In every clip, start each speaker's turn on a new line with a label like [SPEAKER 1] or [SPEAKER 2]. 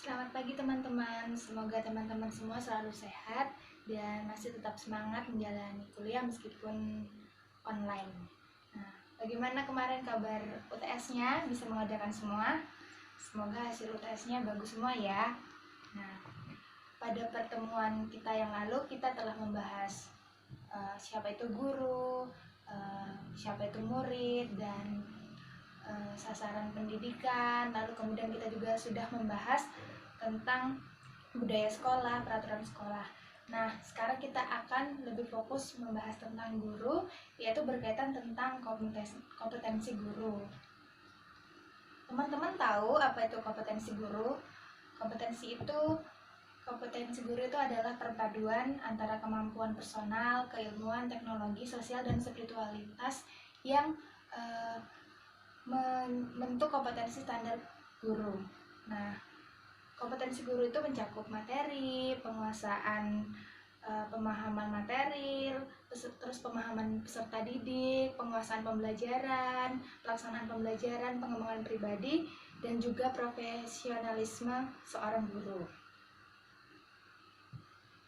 [SPEAKER 1] Selamat pagi teman-teman, semoga teman-teman semua selalu sehat dan masih tetap semangat menjalani kuliah meskipun online. Nah, bagaimana kemarin kabar UTS-nya? Bisa mengerjakan semua? Semoga hasil UTS-nya bagus semua ya. Nah, pada pertemuan kita yang lalu kita telah membahas siapa itu guru, siapa itu murid, dan sasaran pendidikan. Lalu kemudian kita juga sudah membahas tentang budaya sekolah, peraturan sekolah. Nah, sekarang kita akan lebih fokus membahas tentang guru, yaitu berkaitan tentang kompetensi guru. Teman-teman tahu apa itu kompetensi guru? Kompetensi guru itu adalah perpaduan antara kemampuan personal, keilmuan, teknologi, sosial, dan spiritualitas yang membentuk kompetensi standar guru. Nah, kompetensi guru itu mencakup materi, penguasaan pemahaman materi, terus pemahaman peserta didik, penguasaan pembelajaran, pelaksanaan pembelajaran, pengembangan pribadi, dan juga profesionalisme seorang guru.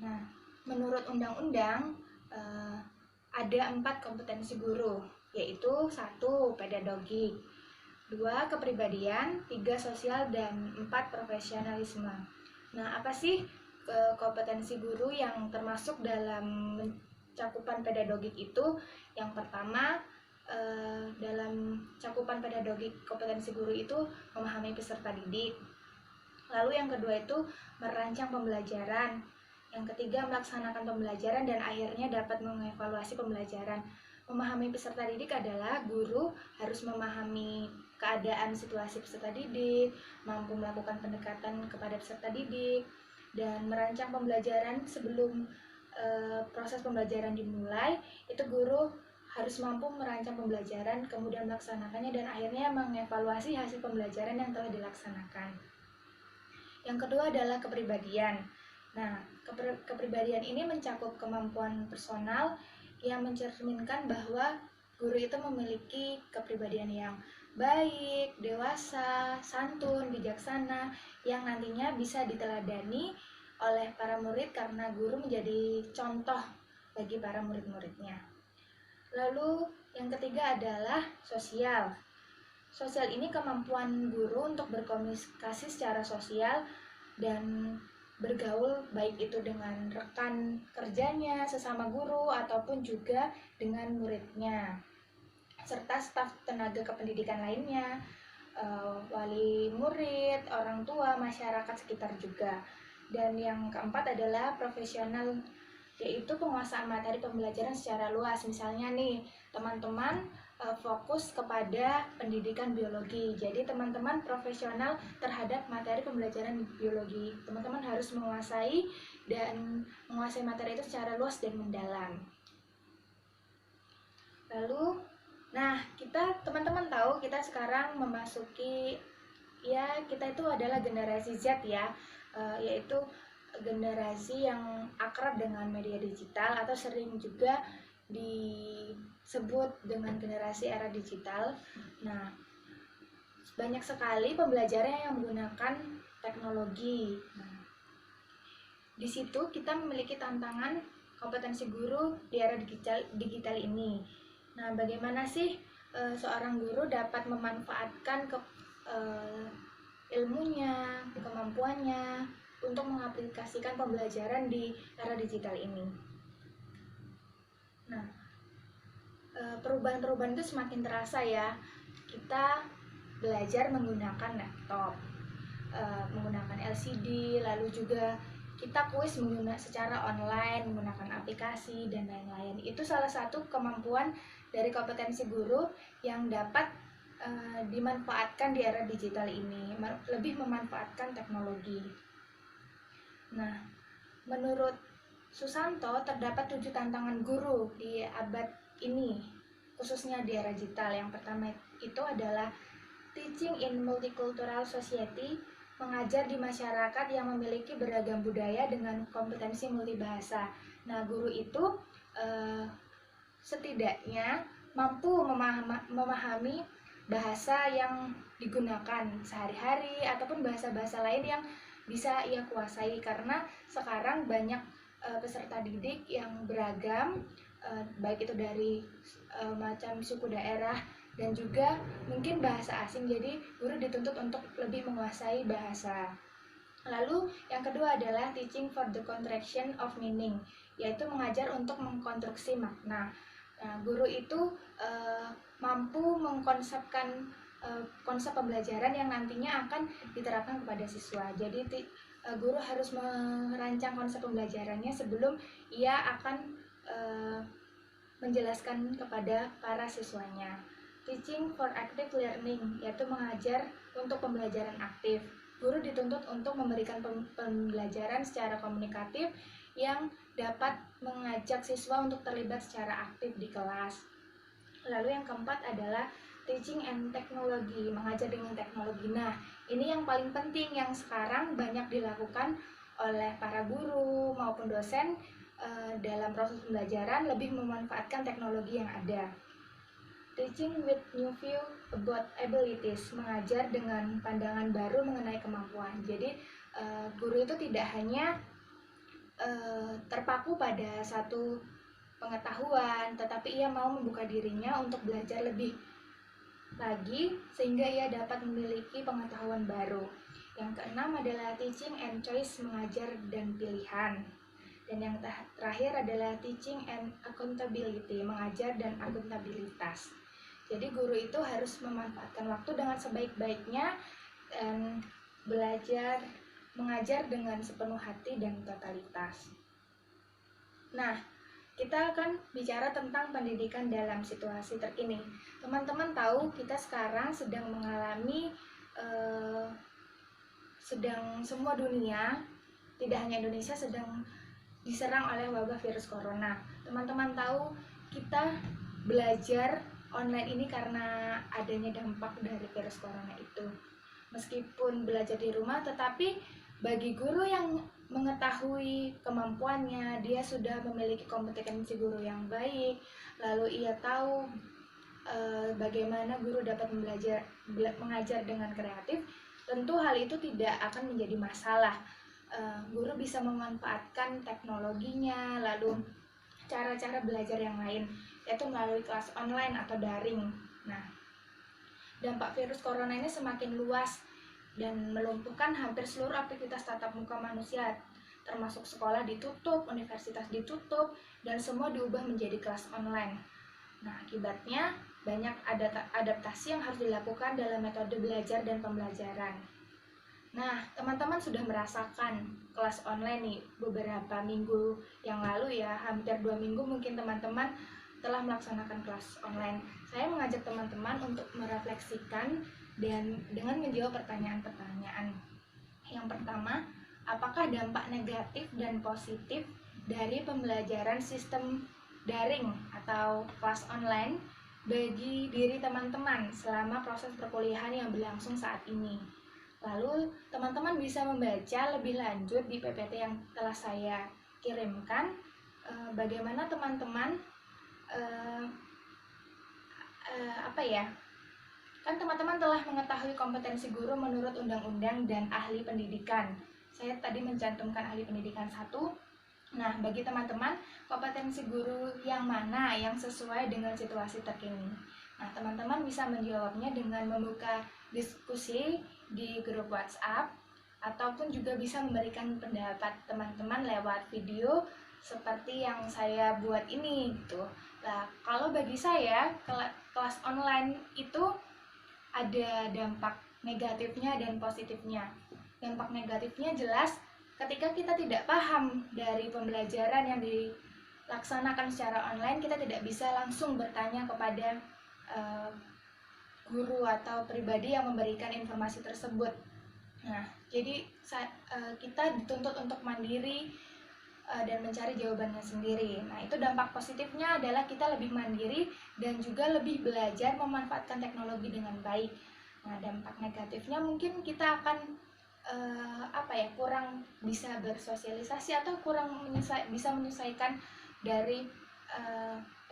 [SPEAKER 1] Nah, menurut undang-undang ada 4 kompetensi guru, yaitu 1. Pedagogik, 2. Kepribadian, 3. Sosial, dan 4. Profesionalisme. Nah, apa sih kompetensi guru yang termasuk dalam cakupan pedagogik itu? Yang pertama, dalam cakupan pedagogik kompetensi guru itu memahami peserta didik. Lalu yang kedua itu merancang pembelajaran. Yang ketiga, melaksanakan pembelajaran dan akhirnya dapat mengevaluasi pembelajaran. Memahami peserta didik adalah guru harus memahami keadaan situasi peserta didik, mampu melakukan pendekatan kepada peserta didik, dan merancang pembelajaran sebelum proses pembelajaran dimulai. Itu guru harus mampu merancang pembelajaran, kemudian melaksanakannya, dan akhirnya mengevaluasi hasil pembelajaran yang telah dilaksanakan. Yang kedua adalah kepribadian. Nah, kepribadian ini mencakup kemampuan personal yang mencerminkan bahwa guru itu memiliki kepribadian yang baik, dewasa, santun, bijaksana, yang nantinya bisa diteladani oleh para murid karena guru menjadi contoh bagi para murid-muridnya. Lalu yang ketiga adalah sosial. Sosial ini kemampuan guru untuk berkomunikasi secara sosial dan bergaul, baik itu dengan rekan kerjanya, sesama guru, ataupun juga dengan muridnya, serta staf tenaga kependidikan lainnya, wali murid, orang tua, masyarakat sekitar juga. Dan yang keempat adalah profesional, yaitu penguasaan materi pembelajaran secara luas. Misalnya nih, teman-teman fokus kepada pendidikan biologi. Jadi teman-teman profesional terhadap materi pembelajaran biologi. Teman-teman harus menguasai materi itu secara luas dan mendalam. Lalu, teman-teman tahu kita sekarang memasuki, kita itu adalah generasi Z ya, yaitu generasi yang akrab dengan media digital atau sering juga disebut dengan generasi era digital. Nah, banyak sekali pembelajaran yang menggunakan teknologi. Nah, di situ kita memiliki tantangan kompetensi guru di era digital ini. Nah, bagaimana sih seorang guru dapat memanfaatkan ilmunya, kemampuannya untuk mengaplikasikan pembelajaran di era digital ini? Nah, perubahan-perubahan itu semakin terasa ya. Kita belajar menggunakan laptop, menggunakan LCD, lalu juga kita kuis secara online, menggunakan aplikasi, dan lain-lain. Itu salah satu kemampuan dari kompetensi guru yang dapat dimanfaatkan di era digital ini, lebih memanfaatkan teknologi. Nah, menurut Susanto, terdapat 7 tantangan guru di abad ini, khususnya di era digital. Yang pertama itu adalah teaching in multicultural society, mengajar di masyarakat yang memiliki beragam budaya dengan kompetensi multibahasa. Nah, guru itu setidaknya mampu memahami bahasa yang digunakan sehari-hari ataupun bahasa-bahasa lain yang bisa ia kuasai, karena sekarang banyak peserta didik yang beragam, baik itu dari macam suku daerah dan juga mungkin bahasa asing, jadi guru dituntut untuk lebih menguasai bahasa. Lalu yang kedua adalah teaching for the contraction of meaning, yaitu mengajar untuk mengkonstruksi makna. Nah, guru itu mampu mengkonsepkan konsep pembelajaran yang nantinya akan diterapkan kepada siswa. Jadi guru harus merancang konsep pembelajarannya sebelum ia akan menjelaskan kepada para siswanya. Teaching for active learning, yaitu mengajar untuk pembelajaran aktif. Guru dituntut untuk memberikan pembelajaran secara komunikatif yang dapat mengajak siswa untuk terlibat secara aktif di kelas. Lalu yang keempat adalah teaching and technology, mengajar dengan teknologi. Nah, ini yang paling penting yang sekarang banyak dilakukan oleh para guru maupun dosen dalam proses pembelajaran, lebih memanfaatkan teknologi yang ada. Teaching with new view about abilities, mengajar dengan pandangan baru mengenai kemampuan. Jadi guru itu tidak hanya terpaku pada satu pengetahuan, tetapi ia mau membuka dirinya untuk belajar lebih lagi sehingga ia dapat memiliki pengetahuan baru. Yang keenam adalah teaching and choice, mengajar dan pilihan. Dan yang terakhir adalah teaching and accountability, mengajar dan akuntabilitas. Jadi guru itu harus memanfaatkan waktu dengan sebaik-baiknya dan belajar mengajar dengan sepenuh hati dan totalitas. Nah, kita akan bicara tentang pendidikan dalam situasi terkini. Teman-teman tahu kita sekarang sedang mengalami semua dunia, tidak hanya Indonesia, sedang diserang oleh wabah virus corona. Teman-teman tahu kita belajar online ini karena adanya dampak dari virus corona itu. Meskipun belajar di rumah, tetapi bagi guru yang mengetahui kemampuannya, dia sudah memiliki kompetensi guru yang baik, lalu ia tahu bagaimana guru dapat mengajar dengan kreatif, tentu hal itu tidak akan menjadi masalah. Guru bisa memanfaatkan teknologinya, lalu cara-cara belajar yang lain, yaitu melalui kelas online atau daring. Nah, dampak virus corona ini semakin luas dan melumpuhkan hampir seluruh aktivitas tatap muka manusia, termasuk sekolah ditutup, universitas ditutup, dan semua diubah menjadi kelas online. Nah, akibatnya banyak adaptasi yang harus dilakukan dalam metode belajar dan pembelajaran. Nah, teman-teman sudah merasakan kelas online nih beberapa minggu yang lalu ya, hampir 2 minggu mungkin teman-teman telah melaksanakan kelas online. Saya mengajak teman-teman untuk merefleksikan dan dengan menjawab pertanyaan-pertanyaan. Yang pertama, apakah dampak negatif dan positif dari pembelajaran sistem daring atau kelas online bagi diri teman-teman selama proses perkuliahan yang berlangsung saat ini? Lalu teman-teman bisa membaca lebih lanjut di PPT yang telah saya kirimkan, bagaimana teman-teman kan teman-teman telah mengetahui kompetensi guru menurut undang-undang dan ahli pendidikan. Saya tadi mencantumkan ahli pendidikan 1. Nah, bagi teman-teman, kompetensi guru yang mana yang sesuai dengan situasi terkini? Nah, teman-teman bisa menjawabnya dengan membuka diskusi di grup WhatsApp, ataupun juga bisa memberikan pendapat teman-teman lewat video seperti yang saya buat ini gitu. Nah, kalau bagi saya kelas online itu ada dampak negatifnya dan positifnya. Dampak negatifnya jelas ketika kita tidak paham dari pembelajaran yang dilaksanakan secara online, kita tidak bisa langsung bertanya kepada guru atau pribadi yang memberikan informasi tersebut. Nah, jadi kita dituntut untuk mandiri dan mencari jawabannya sendiri. Nah, itu dampak positifnya adalah kita lebih mandiri dan juga lebih belajar memanfaatkan teknologi dengan baik. Nah, dampak negatifnya mungkin kita akan kurang bisa bersosialisasi atau kurang bisa menyelesaikan dari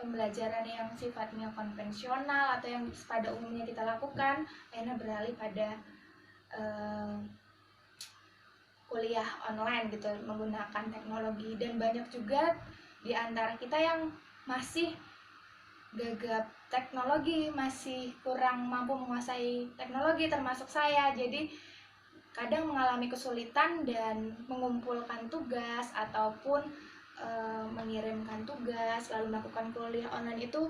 [SPEAKER 1] pembelajaran yang sifatnya konvensional atau yang pada umumnya kita lakukan, akhirnya beralih pada kuliah online gitu menggunakan teknologi, dan banyak juga di antara kita yang masih gagap teknologi, masih kurang mampu menguasai teknologi termasuk saya. Jadi kadang mengalami kesulitan dan mengumpulkan tugas ataupun mengirimkan tugas lalu melakukan kuliah online itu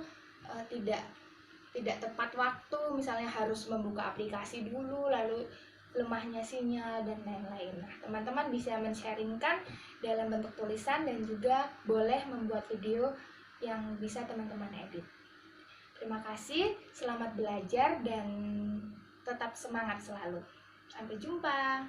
[SPEAKER 1] tidak tepat waktu, misalnya harus membuka aplikasi dulu, lalu lemahnya sinyal dan lain-lain. Nah, teman-teman bisa men-sharingkan dalam bentuk tulisan dan juga boleh membuat video yang bisa teman-teman edit. Terima kasih, selamat belajar dan tetap semangat selalu. Sampai jumpa.